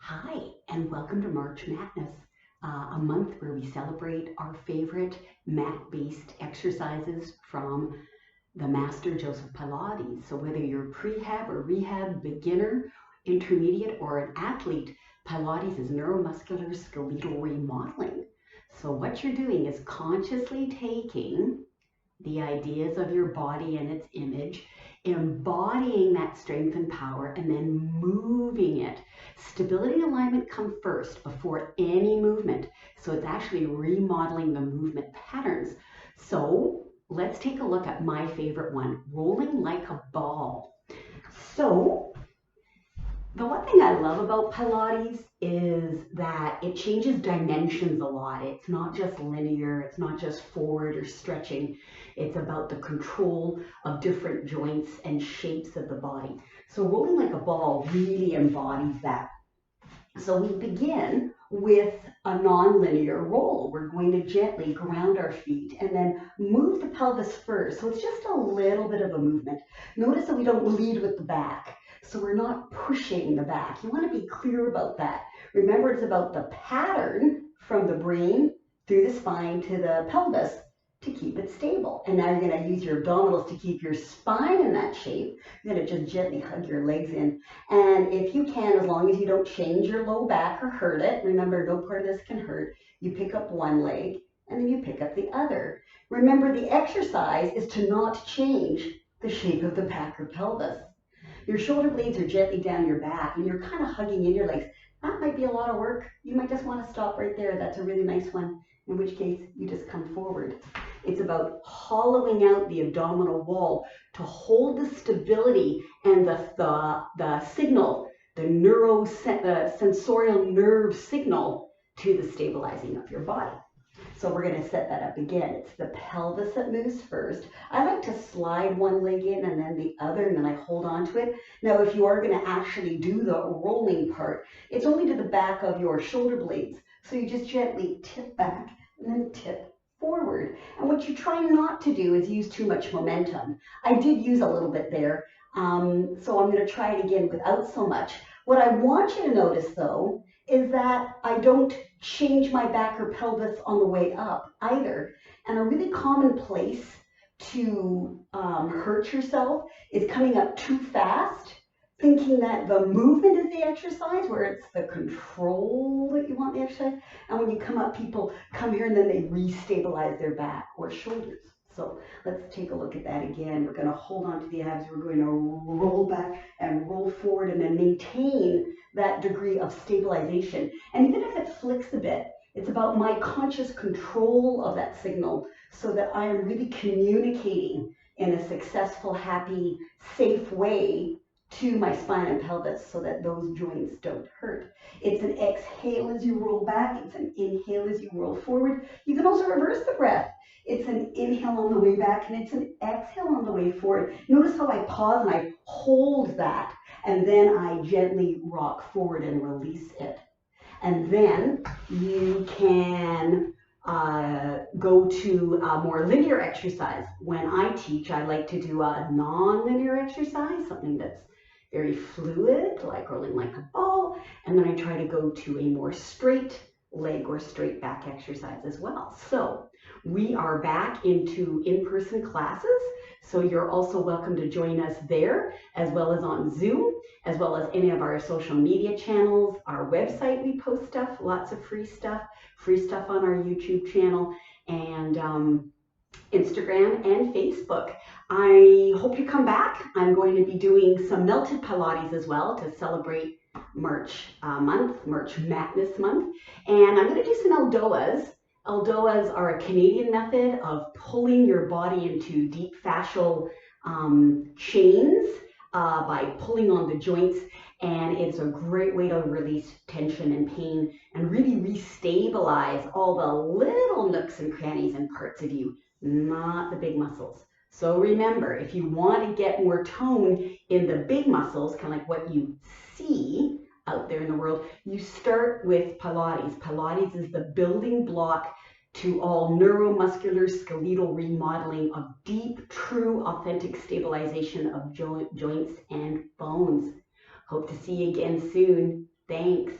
Hi, and welcome to March Madness, a month where we celebrate our favorite mat-based exercises from the master Joseph Pilates. So whether you're prehab or rehab, beginner, intermediate, or an athlete, Pilates is neuromuscular skeletal remodeling. So what you're doing is consciously taking the ideas of your body and its image, embodying that strength and power, and then moving it. Stability and alignment come first before any movement. So it's actually remodeling the movement patterns. So let's take a look at my favorite one, rolling like a ball. So the one thing I love about Pilates is that it changes dimensions a lot. It's not just linear, it's not just forward or stretching. It's about the control of different joints and shapes of the body. So rolling like a ball really embodies that. So we begin with a non-linear roll. We're going to gently ground our feet and then move the pelvis first. So it's just a little bit of a movement. Notice that we don't lead with the back. So we're not pushing the back. You want to be clear about that. Remember, it's about the pattern from the brain through the spine to the pelvis to keep it stable. And now you're going to use your abdominals to keep your spine in that shape. You're going to just gently hug your legs in. And if you can, as long as you don't change your low back or hurt it, remember, no part of this can hurt, you pick up one leg and then you pick up the other. Remember, the exercise is to not change the shape of the back or pelvis. Your shoulder blades are gently down your back and you're kind of hugging in your legs. That might be a lot of work. You might just want to stop right there. That's a really nice one, in which case you just come forward. It's about hollowing out the abdominal wall to hold the stability and the signal, the sensorial nerve signal to the stabilizing of your body. So we're going to set that up again. It's the pelvis that moves first. I like to slide one leg in and then the other, and then I hold on to it. Now, if you are going to actually do the rolling part, it's only to the back of your shoulder blades. So you just gently tip back and then tip forward. And what you try not to do is use too much momentum. I did use a little bit there, so I'm going to try it again without so much. What I want you to notice, though, is that I don't change my back or pelvis on the way up either. And a really common place to hurt yourself is coming up too fast, thinking that the movement is the exercise, where it's the control that you want the exercise. And when you come up, people come here and then they restabilize their back or shoulders. So let's take a look at that again. We're going to hold on to the abs. We're going to roll back and roll forward and then maintain that degree of stabilization. And even if it flicks a bit, it's about my conscious control of that signal so that I am really communicating in a successful, happy, safe way to my spine and pelvis so that those joints don't hurt. It's an exhale as you roll back. It's an inhale as you roll forward. You can also reverse the breath. It's an inhale on the way back and it's an exhale on the way forward. Notice how I pause and I hold that and then I gently rock forward and release it. And then you can go to a more linear exercise. When I teach, I like to do a non-linear exercise, something that's very fluid, like rolling like a ball, and then I try to go to a more straight leg or straight back exercise as well. So we are back into in-person classes, so you're also welcome to join us there, as well as on Zoom, as well as any of our social media channels, our website. We post stuff, lots of free stuff on our YouTube channel, and Instagram and Facebook. I hope you come back. I'm going to be doing some melted Pilates as well to celebrate March Madness month. And I'm going to do some Eldoas. Eldoas are a Canadian method of pulling your body into deep fascial chains by pulling on the joints. And it's a great way to release tension and pain and really restabilize all the little nooks and crannies and parts of you, not the big muscles. So remember, if you want to get more tone in the big muscles, kind of like what you see out there in the world, you start with Pilates. Pilates is the building block to all neuromuscular skeletal remodeling of deep, true, authentic stabilization of joints and bones. Hope to see you again soon. Thanks.